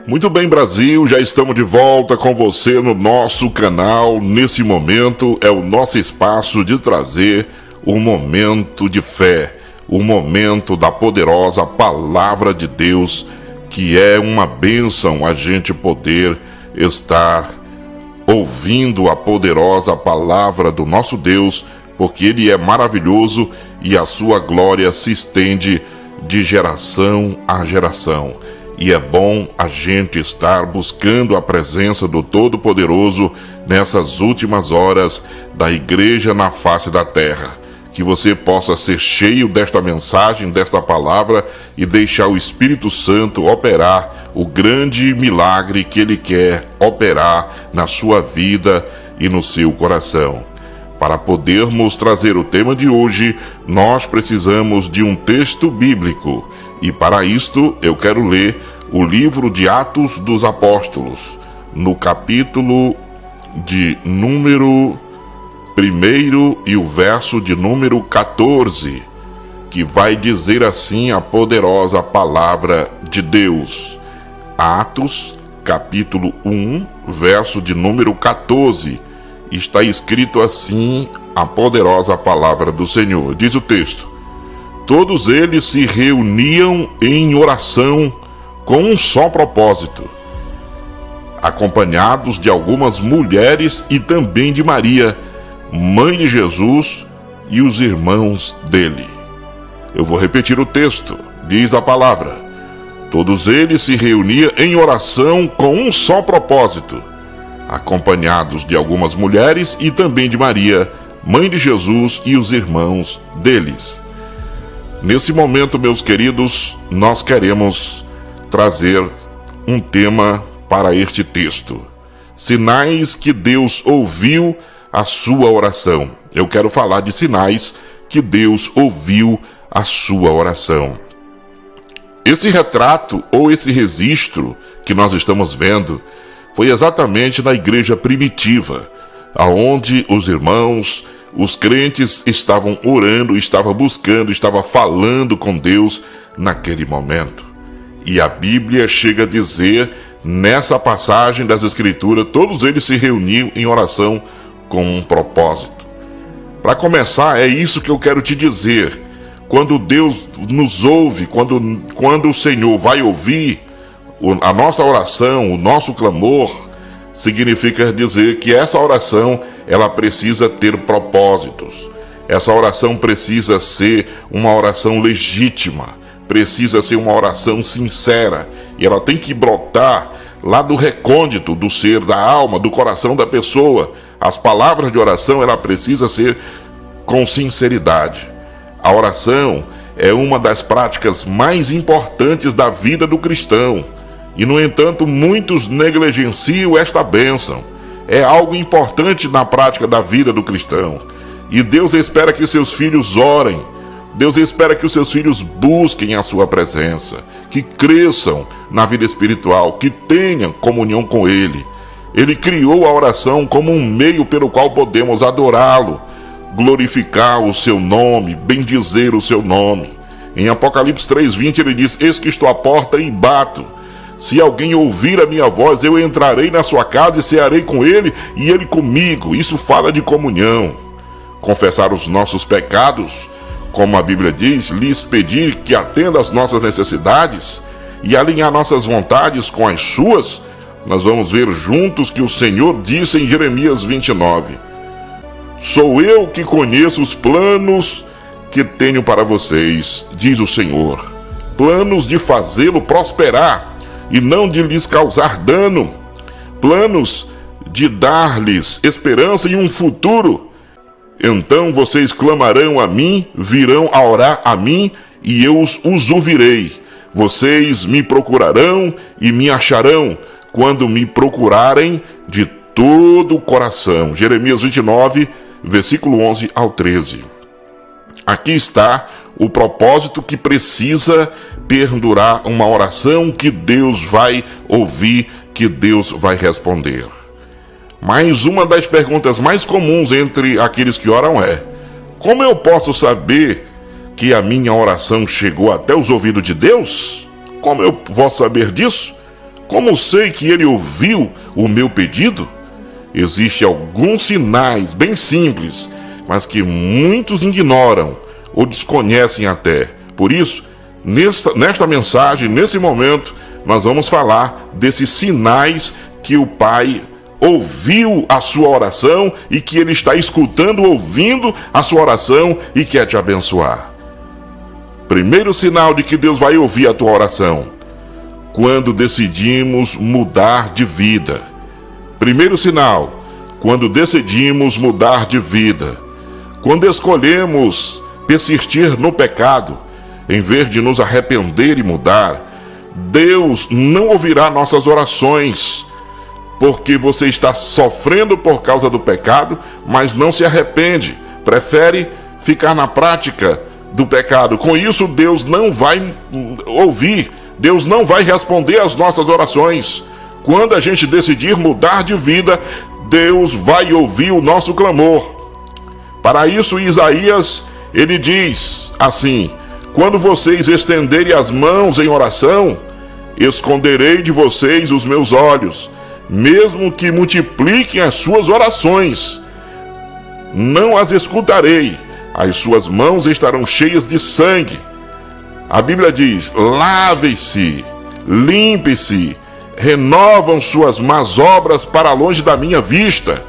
Muito bem, Brasil, já estamos de volta com você no nosso canal. Nesse momento é o nosso espaço de trazer um momento de fé, o momento da poderosa Palavra de Deus, que é uma bênção a gente poder estar ouvindo a poderosa Palavra do nosso Deus, porque Ele é maravilhoso e a sua glória se estende de geração a geração. E é bom a gente estar buscando a presença do Todo-Poderoso nessas últimas horas da Igreja na face da terra. Que você possa ser cheio desta mensagem, desta palavra e deixar o Espírito Santo operar o grande milagre que Ele quer operar na sua vida e no seu coração. Para podermos trazer o tema de hoje, nós precisamos de um texto bíblico. E para isto, eu quero ler o livro de Atos dos Apóstolos, no capítulo de número 1 e o verso de número 14, que vai dizer assim a poderosa palavra de Deus. Atos, capítulo 1, verso de número 14, está escrito assim a poderosa palavra do Senhor. Diz o texto: todos eles se reuniam em oração com um só propósito, acompanhados de algumas mulheres e também de Maria, mãe de Jesus, e os irmãos dele. Eu vou repetir o texto. Diz a palavra: todos eles se reuniam em oração com um só propósito, acompanhados de algumas mulheres e também de Maria, mãe de Jesus, e os irmãos deles. Nesse momento, meus queridos, nós queremos trazer um tema para este texto: sinais que Deus ouviu a sua oração. Eu quero falar de sinais que Deus ouviu a sua oração. Esse retrato ou esse registro que nós estamos vendo foi exatamente na igreja primitiva, aonde os irmãos, os crentes estavam orando, estavam buscando, estavam falando com Deus naquele momento. E a Bíblia chega a dizer, nessa passagem das Escrituras, todos eles se reuniam em oração com um propósito. Para começar, é isso que eu quero te dizer. Quando Deus nos ouve, quando o Senhor vai ouvir a nossa oração, o nosso clamor, significa dizer que essa oração, ela precisa ter propósitos. Essa oração precisa ser uma oração legítima, precisa ser uma oração sincera, e ela tem que brotar lá do recôndito do ser, da alma, do coração da pessoa. As palavras de oração, ela precisa ser com sinceridade. A oração é uma das práticas mais importantes da vida do cristão. E, no entanto, muitos negligenciam esta bênção. É algo importante na prática da vida do cristão. E Deus espera que seus filhos orem. Deus espera que os seus filhos busquem a sua presença, que cresçam na vida espiritual, que tenham comunhão com Ele. Ele criou a oração como um meio pelo qual podemos adorá-lo, glorificar o seu nome, bendizer o seu nome. Em Apocalipse 3:20 ele diz: eis que estou à porta e bato. Se alguém ouvir a minha voz, eu entrarei na sua casa e cearei com ele e ele comigo. Isso fala de comunhão. Confessar os nossos pecados, como a Bíblia diz, lhes pedir que atenda às nossas necessidades e alinhar nossas vontades com as suas. Nós vamos ver juntos que o Senhor disse em Jeremias 29: sou eu que conheço os planos que tenho para vocês, diz o Senhor, planos de fazê-lo prosperar e não de lhes causar dano, planos de dar-lhes esperança e um futuro. Então vocês clamarão a mim, virão a orar a mim, e eu os ouvirei. Vocês me procurarão e me acharão, quando me procurarem de todo o coração. Jeremias 29, versículo 11 ao 13. Aqui está o propósito que precisa perdurar uma oração que Deus vai ouvir, que Deus vai responder. Mas uma das perguntas mais comuns entre aqueles que oram é: como eu posso saber que a minha oração chegou até os ouvidos de Deus? Como eu vou saber disso? Como sei que ele ouviu o meu pedido? Existem alguns sinais bem simples, mas que muitos ignoram ou desconhecem até. Por isso, nesta mensagem, nesse momento, nós vamos falar desses sinais que o Pai ouviu a sua oração e que ele está escutando, ouvindo a sua oração e quer te abençoar. Primeiro sinal de que Deus vai ouvir a tua oração: quando decidimos mudar de vida. Primeiro sinal: quando decidimos mudar de vida. Quando escolhemos persistir no pecado, em vez de nos arrepender e mudar, Deus não ouvirá nossas orações, porque você está sofrendo por causa do pecado, mas não se arrepende, prefere ficar na prática do pecado. Com isso, Deus não vai ouvir, Deus não vai responder às nossas orações. Quando a gente decidir mudar de vida, Deus vai ouvir o nosso clamor. Para isso, Isaías, ele diz assim: quando vocês estenderem as mãos em oração, esconderei de vocês os meus olhos, mesmo que multipliquem as suas orações, não as escutarei, as suas mãos estarão cheias de sangue. A Bíblia diz: lave-se, limpe-se, renovam suas más obras para longe da minha vista.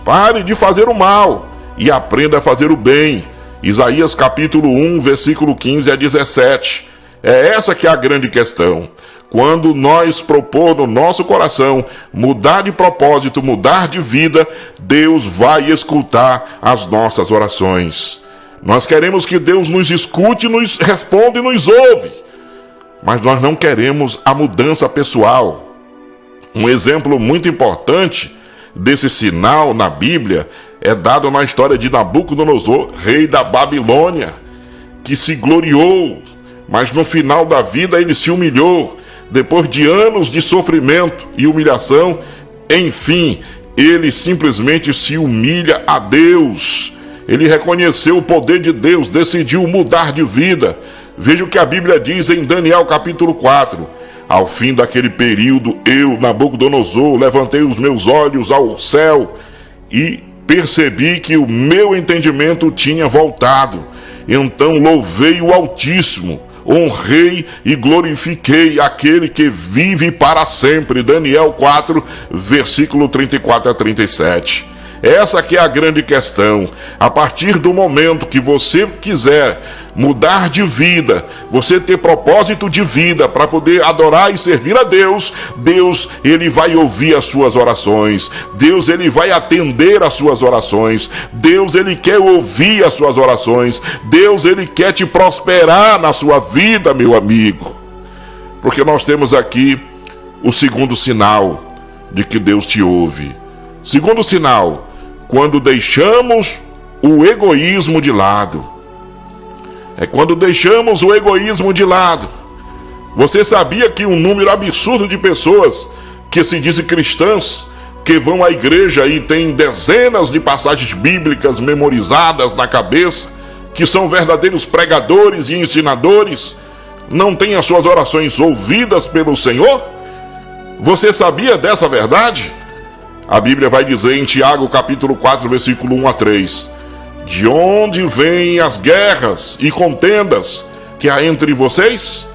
Pare de fazer o mal e aprenda a fazer o bem. Isaías capítulo 1, versículo 15 a 17. É essa que é a grande questão. Quando nós propor no nosso coração mudar de propósito, mudar de vida, Deus vai escutar as nossas orações. Nós queremos que Deus nos escute, nos responda e nos ouve, mas nós não queremos a mudança pessoal. Um exemplo muito importante desse sinal na Bíblia é dado na história de Nabucodonosor, rei da Babilônia, que se gloriou, mas no final da vida ele se humilhou. Depois de anos de sofrimento e humilhação, enfim, ele simplesmente se humilha a Deus. Ele reconheceu o poder de Deus, decidiu mudar de vida. Veja o que a Bíblia diz em Daniel capítulo 4. Ao fim daquele período, eu, Nabucodonosor, levantei os meus olhos ao céu e percebi que o meu entendimento tinha voltado. Então louvei o Altíssimo, honrei e glorifiquei aquele que vive para sempre. Daniel 4, versículo 34 a 37. Essa que é a grande questão. A partir do momento que você quiser mudar de vida, você ter propósito de vida para poder adorar e servir a Deus, Deus, ele vai ouvir as suas orações. Deus, ele vai atender as suas orações. Deus, ele quer ouvir as suas orações. Deus, ele quer te prosperar na sua vida, meu amigo. Porque nós temos aqui o segundo sinal de que Deus te ouve. Segundo sinal: quando deixamos o egoísmo de lado. É quando deixamos o egoísmo de lado. Você sabia que um número absurdo de pessoas que se dizem cristãs, que vão à igreja e têm dezenas de passagens bíblicas memorizadas na cabeça, que são verdadeiros pregadores e ensinadores, não têm as suas orações ouvidas pelo Senhor? Você sabia dessa verdade? A Bíblia vai dizer em Tiago capítulo 4, versículo 1 a 3. De onde vêm as guerras e contendas que há entre vocês?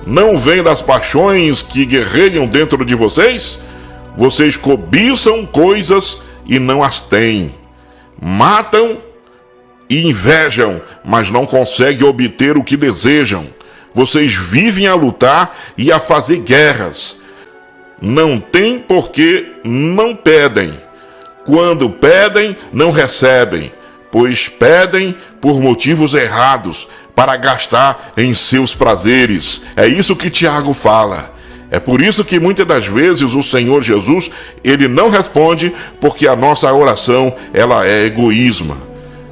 Não vêm das paixões que guerreiam dentro de vocês? Vocês cobiçam coisas e não as têm. Matam e invejam, mas não conseguem obter o que desejam. Vocês vivem a lutar e a fazer guerras. Não têm porque não pedem. Quando pedem, não recebem, pois pedem por motivos errados, para gastar em seus prazeres. É isso que Tiago fala. É por isso que muitas das vezes o Senhor Jesus, ele não responde, porque a nossa oração, ela é egoísmo.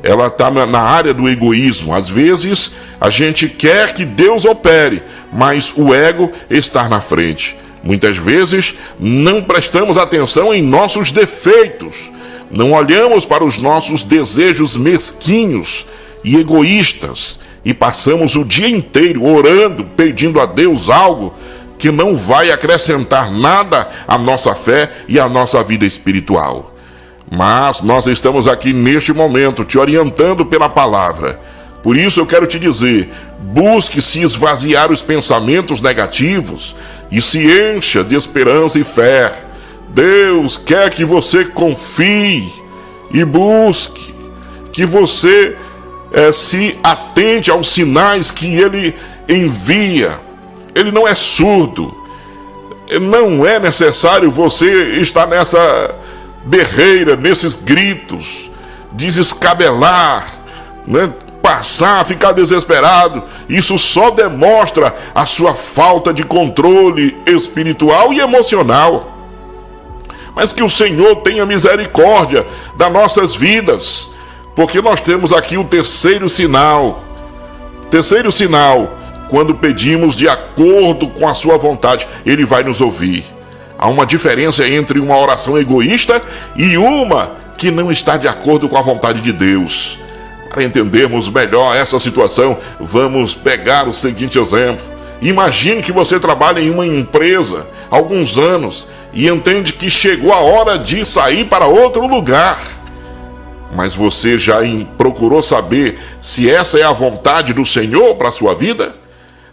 Ela está na área do egoísmo. Às vezes a gente quer que Deus opere, mas o ego está na frente. Muitas vezes não prestamos atenção em nossos defeitos. Não olhamos para os nossos desejos mesquinhos e egoístas e passamos o dia inteiro orando, pedindo a Deus algo que não vai acrescentar nada à nossa fé e à nossa vida espiritual. Mas nós estamos aqui neste momento te orientando pela palavra. Por isso eu quero te dizer, busque se esvaziar os pensamentos negativos e se encha de esperança e fé. Deus quer que você confie e busque, que você se atente aos sinais que Ele envia. Ele não é surdo. Não é necessário você estar nessa berreira, nesses gritos, desescabelar, né? Passar, ficar desesperado. Isso só demonstra a sua falta de controle espiritual e emocional. Mas que o Senhor tenha misericórdia das nossas vidas, porque nós temos aqui o terceiro sinal. Terceiro sinal, quando pedimos de acordo com a sua vontade, Ele vai nos ouvir. Há uma diferença entre uma oração egoísta e uma que não está de acordo com a vontade de Deus. Para entendermos melhor essa situação, vamos pegar o seguinte exemplo. Imagine que você trabalha em uma empresa há alguns anos e entende que chegou a hora de sair para outro lugar. Mas você já procurou saber se essa é a vontade do Senhor para a sua vida?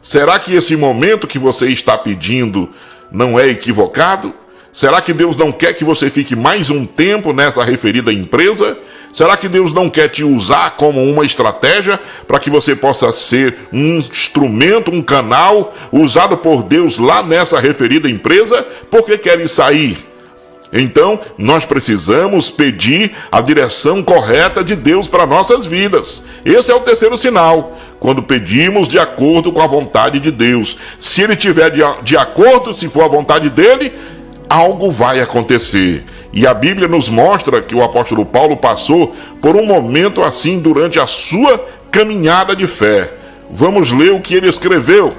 Será que esse momento que você está pedindo não é equivocado? Será que Deus não quer que você fique mais um tempo nessa referida empresa? Será que Deus não quer te usar como uma estratégia para que você possa ser um instrumento, um canal usado por Deus lá nessa referida empresa? Por que querem sair? Então, nós precisamos pedir a direção correta de Deus para nossas vidas. Esse é o terceiro sinal, quando pedimos de acordo com a vontade de Deus. Se Ele estiver de acordo, se for a vontade dEle, algo vai acontecer. E a Bíblia nos mostra que o apóstolo Paulo passou por um momento assim durante a sua caminhada de fé. Vamos ler o que ele escreveu.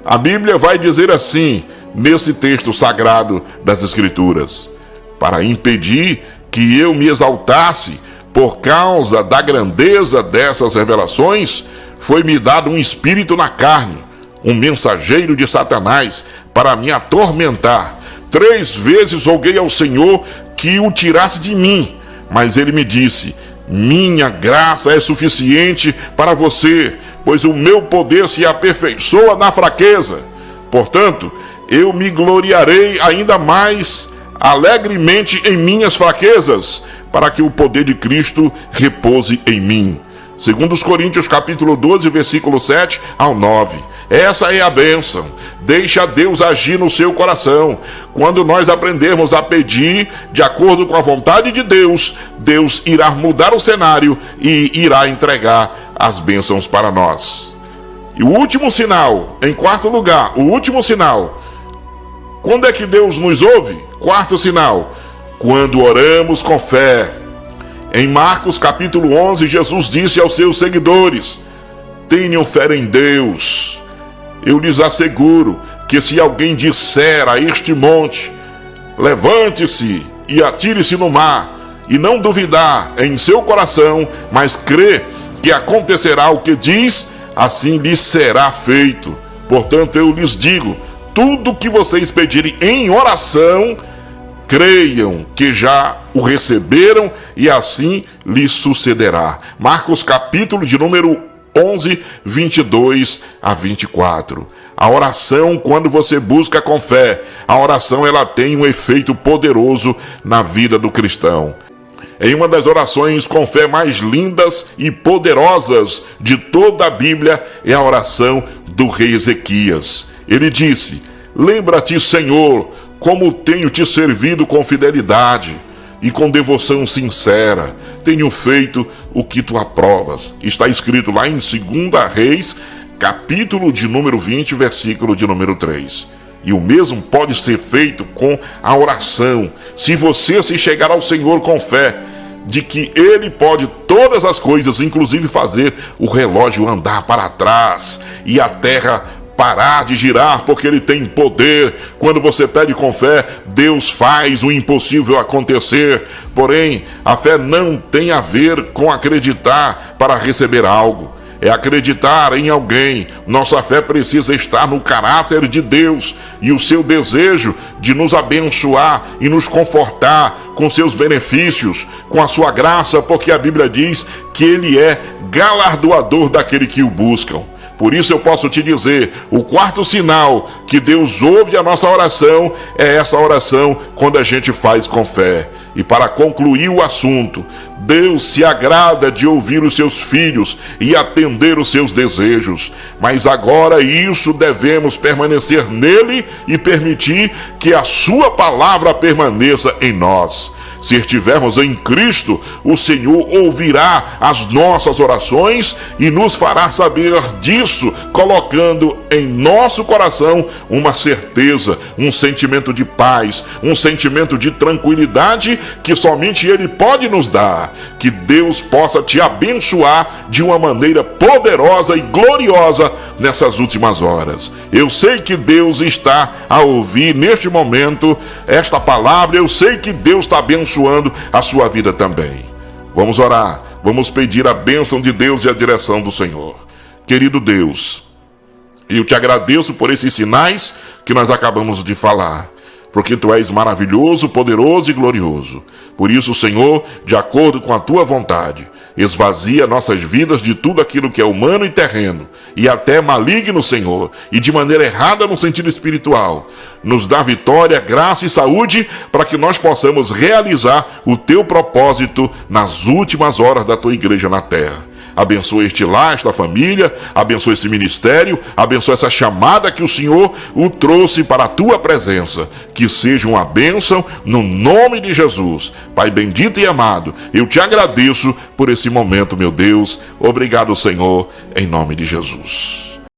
A Bíblia vai dizer assim, nesse texto sagrado das Escrituras: para impedir que eu me exaltasse por causa da grandeza dessas revelações, foi-me dado um espírito na carne, um mensageiro de Satanás, para me atormentar. 3 vezes roguei ao Senhor que o tirasse de mim, mas Ele me disse: minha graça é suficiente para você, pois o meu poder se aperfeiçoa na fraqueza. Portanto, eu me gloriarei ainda mais alegremente em minhas fraquezas, para que o poder de Cristo repouse em mim. Segundo os Coríntios capítulo 12, versículo 7 ao 9. Essa é a bênção. Deixa Deus agir no seu coração. Quando nós aprendermos a pedir de acordo com a vontade de Deus, Deus irá mudar o cenário e irá entregar as bênçãos para nós. E o último sinal, em quarto lugar, o último sinal. Quando é que Deus nos ouve? Quarto sinal, quando oramos com fé. Em Marcos capítulo 11, Jesus disse aos seus seguidores: tenham fé em Deus. Eu lhes asseguro que se alguém disser a este monte: levante-se e atire-se no mar, e não duvidar em seu coração, mas crer que acontecerá o que diz, assim lhes será feito. Portanto, eu lhes digo, tudo que vocês pedirem em oração, creiam que já o receberam e assim lhes sucederá. Marcos capítulo de número 11, 22 a 24. A oração, quando você busca com fé, a oração ela tem um efeito poderoso na vida do cristão. Em uma das orações com fé mais lindas e poderosas de toda a Bíblia é a oração do rei Ezequias. Ele disse: lembra-te, Senhor, como tenho te servido com fidelidade e com devoção sincera. Tenho feito o que tu aprovas. Está escrito lá em 2 Reis, capítulo de número 20, versículo de número 3. E o mesmo pode ser feito com a oração. Se você se chegar ao Senhor com fé, de que Ele pode todas as coisas, inclusive fazer o relógio andar para trás e a terra parar de girar, porque Ele tem poder. Quando você pede com fé, Deus faz o impossível acontecer. Porém, a fé não tem a ver com acreditar para receber algo. é acreditar em alguém. Nossa fé precisa estar no caráter de Deus e o seu desejo de nos abençoar e nos confortar com seus benefícios, com a sua graça, porque a Bíblia diz que Ele é galardoador daquele que o buscam. Por isso eu posso te dizer, o quarto sinal que Deus ouve a nossa oração é essa oração quando a gente faz com fé. E para concluir o assunto, Deus se agrada de ouvir os seus filhos e atender os seus desejos. Mas agora isso devemos permanecer nele e permitir que a sua palavra permaneça em nós. Se estivermos em Cristo, o Senhor ouvirá as nossas orações e nos fará saber disso, colocando em nosso coração uma certeza, um sentimento de paz, um sentimento de tranquilidade que somente Ele pode nos dar. Que Deus possa te abençoar de uma maneira poderosa e gloriosa nessas últimas horas. Eu sei que Deus está a ouvir neste momento esta palavra, eu sei que Deus está abençoando a sua vida também. Vamos orar, vamos pedir a bênção de Deus e a direção do Senhor. Querido Deus, eu te agradeço por esses sinais que nós acabamos de falar, porque Tu és maravilhoso, poderoso e glorioso. Por isso, Senhor, de acordo com a Tua vontade, esvazia nossas vidas de tudo aquilo que é humano e terreno, e até maligno, Senhor, e de maneira errada no sentido espiritual. Nos dá vitória, graça e saúde para que nós possamos realizar o Teu propósito nas últimas horas da Tua igreja na terra. Abençoa este lar, esta família, abençoa esse ministério, abençoa essa chamada que o Senhor o trouxe para a Tua presença. Que seja uma bênção no nome de Jesus. Pai bendito e amado, eu te agradeço por esse momento, meu Deus. Obrigado, Senhor, em nome de Jesus.